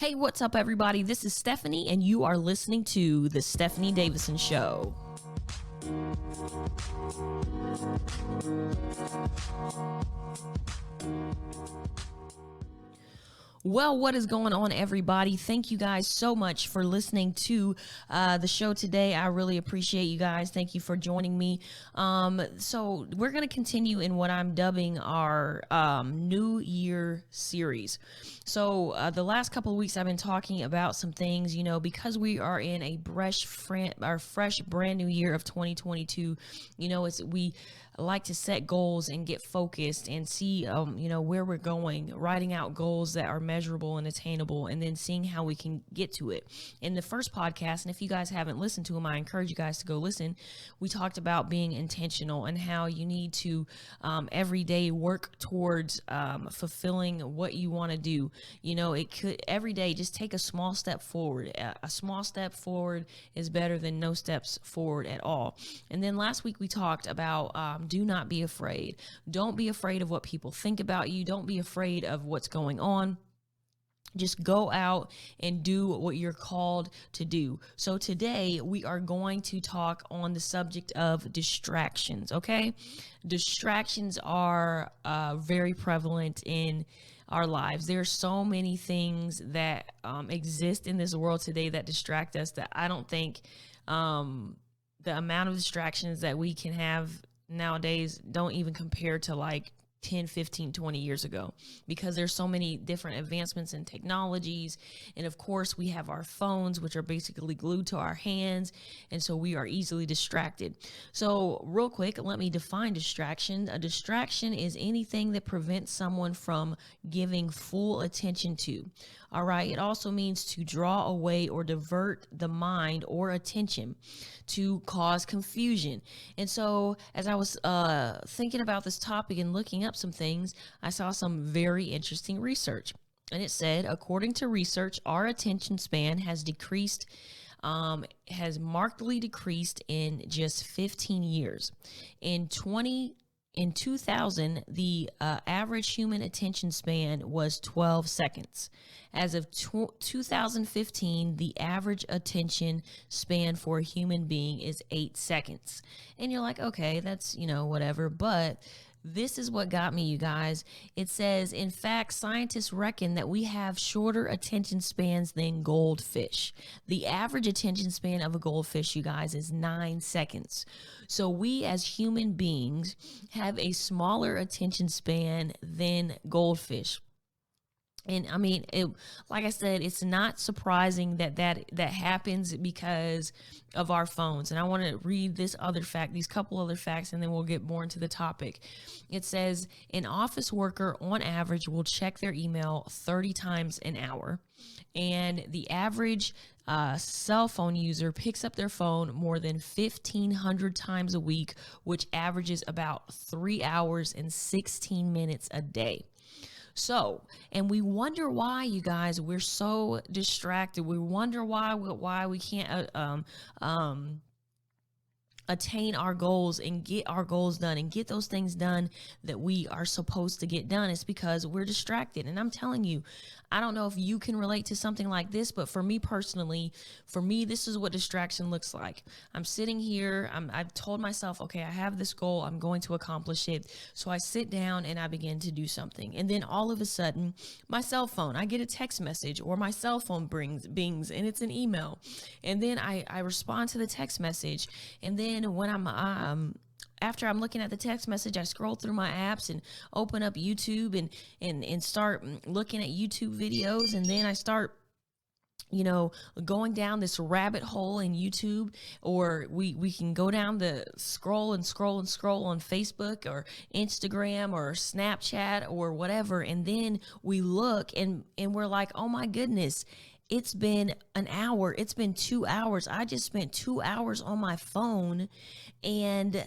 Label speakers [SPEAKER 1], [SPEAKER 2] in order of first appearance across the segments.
[SPEAKER 1] Hey, what's up, everybody? This is Stephanie, and you are listening to The Stephanie Davison Show. Well, what is going on, everybody? Thank you guys so much for listening to the show today. I really appreciate you guys. Thank you for joining me. So we're going to continue in what I'm dubbing our New Year series. So the last couple of weeks, I've been talking about some things, because we are in a fresh brand new year of 2022. We like to set goals and get focused and see, where we're going, writing out goals that are measurable and attainable, and then seeing how we can get to it. In the first podcast, and if you guys haven't listened to them, I encourage you guys to go listen. We talked about being intentional and how you need to every day work towards fulfilling what you want to do. It could every day just take a small step forward. A small step forward is better than no steps forward at all. And then last week we talked about do not be afraid. Don't be afraid of what people think about you. Don't be afraid of what's going on. Just go out and do what you're called to do. So today we are going to talk on the subject of distractions, okay? Distractions are very prevalent in our lives. There are so many things that exist in this world today that distract us that I don't think the amount of distractions that we can have nowadays don't even compare to like 10, 15, 20 years ago, because there's so many different advancements in technologies. And of course, we have our phones, which are basically glued to our hands. And so we are easily distracted. So real quick, let me define distraction. A distraction is anything that prevents someone from giving full attention to. All right. It also means to draw away or divert the mind or attention, to cause confusion. And so as I was thinking about this topic and looking up some things, I saw some very interesting research. And it said, according to research, our attention span has markedly decreased in just 15 years. In 2000, the average human attention span was 12 seconds. As of 2015, the average attention span for a human being is 8 seconds. And you're like, okay, that's, whatever. But this is what got me, you guys. It says, in fact, scientists reckon that we have shorter attention spans than goldfish. The average attention span of a goldfish, you guys, is 9 seconds. So we as human beings have a smaller attention span than goldfish. And I mean, like I said, it's not surprising that happens because of our phones. And I want to read these couple other facts, and then we'll get more into the topic. It says an office worker on average will check their email 30 times an hour. And the average cell phone user picks up their phone more than 1,500 times a week, which averages about 3 hours and 16 minutes a day. So, and we wonder why, you guys, we're so distracted. We wonder why we can't attain our goals and get our goals done and get those things done that we are supposed to get done. It's because we're distracted. And I'm telling you, I don't know if you can relate to something like this, but for me personally, this is what distraction looks like. I'm sitting here. I've told myself, okay, I have this goal. I'm going to accomplish it. So I sit down and I begin to do something. And then all of a sudden, my cell phone, I get a text message, or my cell phone bings, and it's an email. And then I respond to the text message. And then when after I'm looking at the text message, I scroll through my apps and open up YouTube and start looking at YouTube videos. And then I start, going down this rabbit hole in YouTube, or we can go down the scroll on Facebook or Instagram or Snapchat or whatever. And then we look and we're like, oh my goodness, it's been an hour. It's been 2 hours. I just spent 2 hours on my phone, and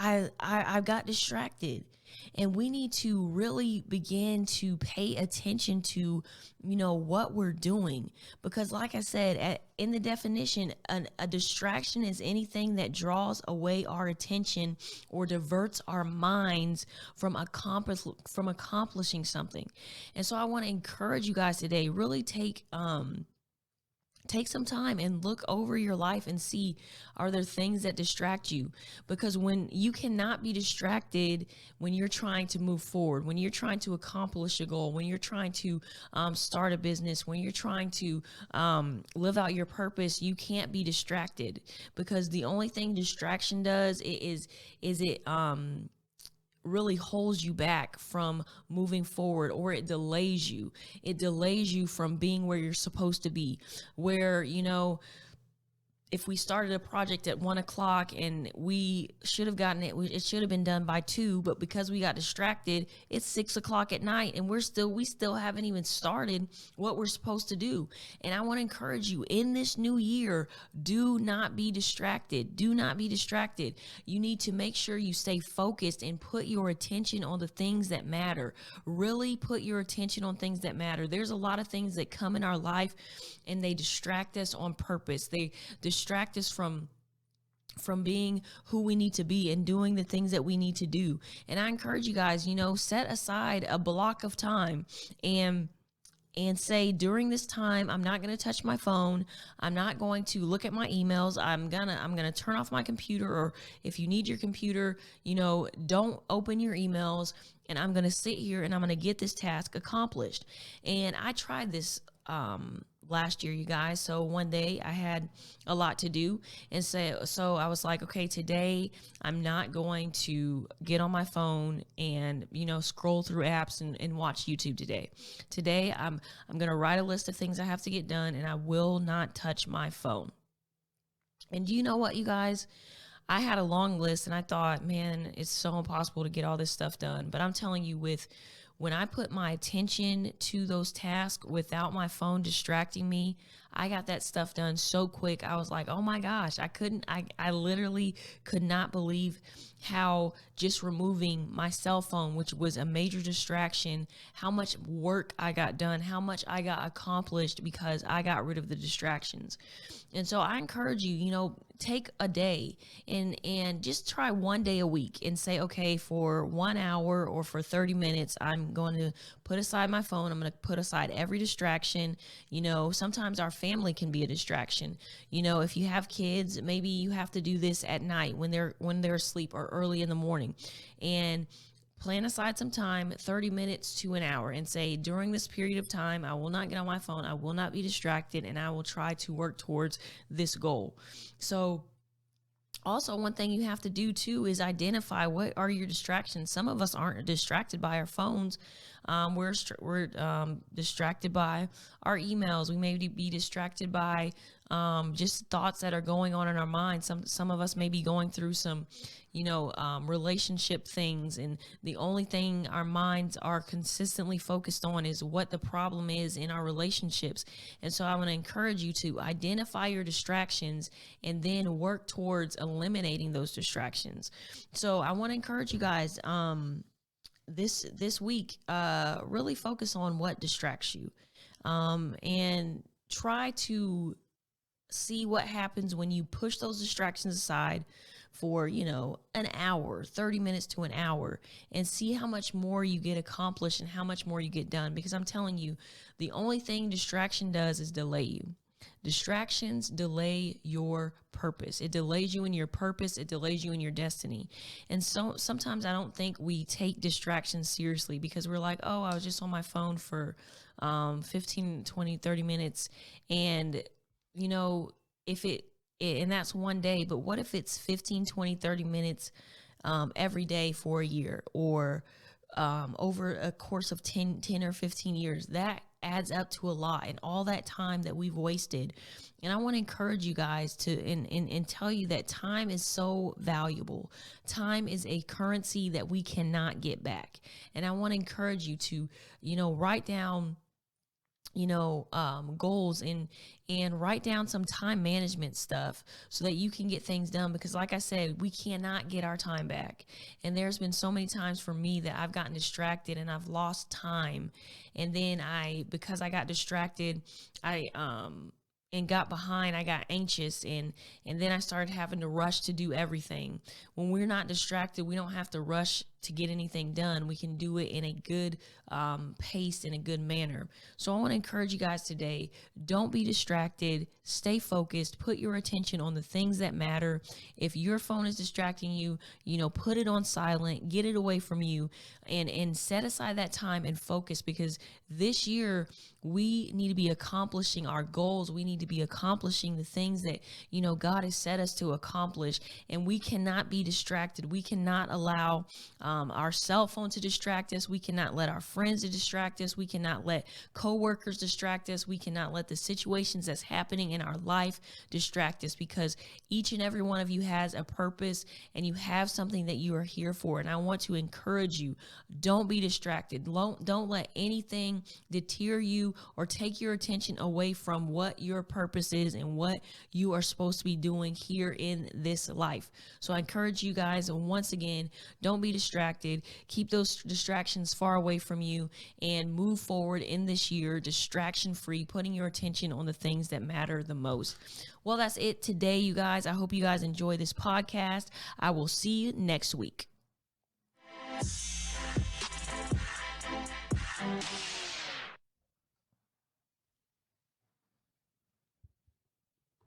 [SPEAKER 1] I got distracted. And we need to really begin to pay attention to, what we're doing. Because like I said, in the definition, a distraction is anything that draws away our attention or diverts our minds from accomplishing something. And so I want to encourage you guys today, really take some time and look over your life and see, are there things that distract you? Because when you cannot be distracted when you're trying to move forward, when you're trying to accomplish a goal, when you're trying to start a business, when you're trying to live out your purpose, you can't be distracted, because the only thing distraction does is it really holds you back from moving forward, or it delays you. It delays you from being where you're supposed to be, where, if we started a project at 1:00 and we should have gotten it should have been done by 2, but because we got distracted, it's 6:00 at night and we still haven't even started what we're supposed to do. And I want to encourage you, in this new year, do not be distracted. Do not be distracted. You need to make sure you stay focused and put your attention on the things that matter. Really put your attention on things that matter. There's a lot of things that come in our life and they distract us on purpose. They distract us from being who we need to be and doing the things that we need to do. And I encourage you guys, set aside a block of time and say, during this time, I'm not going to touch my phone. I'm not going to look at my emails. I'm going to turn off my computer, or if you need your computer, don't open your emails, and I'm going to sit here and I'm going to get this task accomplished. And I tried this last year, you guys. So one day I had a lot to do, and so I was like, okay, today I'm not going to get on my phone and scroll through apps and watch YouTube today. Today I'm going to write a list of things I have to get done, and I will not touch my phone. And do you know what, you guys? I had a long list and I thought, man, it's so impossible to get all this stuff done. But I'm telling you, when I put my attention to those tasks without my phone distracting me, I got that stuff done so quick. I was like, oh my gosh, I literally could not believe how just removing my cell phone, which was a major distraction, how much work I got done, how much I got accomplished because I got rid of the distractions. And so I encourage you, take a day and just try one day a week and say, okay, for 1 hour or for 30 minutes, I'm going to put aside my phone. I'm going to put aside every distraction. Sometimes our family can be a distraction. If you have kids, maybe you have to do this at night when they're asleep or early in the morning, and plan aside some time, 30 minutes to an hour, and say, during this period of time, I will not get on my phone. I will not be distracted, and I will try to work towards this goal. So also, one thing you have to do too is identify what are your distractions. Some of us aren't distracted by our phones. We're distracted by our emails. We may be distracted by just thoughts that are going on in our minds. Some of us may be going through some, relationship things, and the only thing our minds are consistently focused on is what the problem is in our relationships. And so I want to encourage you to identify your distractions and then work towards eliminating those distractions. So I want to encourage you guys, this week, really focus on what distracts you, and try to see what happens when you push those distractions aside for, an hour, 30 minutes to an hour, and see how much more you get accomplished and how much more you get done. Because I'm telling you, the only thing distraction does is delay you. Distractions delay your purpose. It delays you in your purpose. It delays you in your destiny. And so sometimes I don't think we take distractions seriously, because we're like, oh, I was just on my phone for 15, 20, 30 minutes. And, and that's one day, but what if it's 15, 20, 30 minutes every day for a year, or over a course of 10 or 15 years? That adds up to a lot, and all that time that we've wasted. And I want to encourage you guys to and tell you that time is so valuable. Time is a currency that we cannot get back. And I want to encourage you to, write down goals, and write down some time management stuff so that you can get things done. Because like I said, we cannot get our time back. And there's been so many times for me that I've gotten distracted and I've lost time. And then because I got distracted, I, and got behind, I got anxious, and then I started having to rush to do everything. When we're not distracted, we don't have to rush to get anything done. We can do it in a good pace, in a good manner. So I want to encourage you guys today, don't be distracted, stay focused, put your attention on the things that matter. If your phone is distracting you, put it on silent, get it away from you, and set aside that time and focus, because this year we need to be accomplishing our goals. We need to be accomplishing the things that, God has set us to accomplish, and we cannot be distracted. We cannot allow our cell phone to distract us. We cannot let our friends to distract us. We cannot let coworkers distract us. We cannot let the situations that's happening in our life distract us, because each and every one of you has a purpose and you have something that you are here for. And I want to encourage you, don't be distracted. Don't let anything deter you or take your attention away from what your purpose is and what you are supposed to be doing here in this life. So I encourage you guys, once again, don't be distracted. Keep those distractions far away from you and move forward in this year distraction free, putting your attention on the things that matter the most. Well, that's it today, you guys. I hope you guys enjoy this podcast. I will see you next week.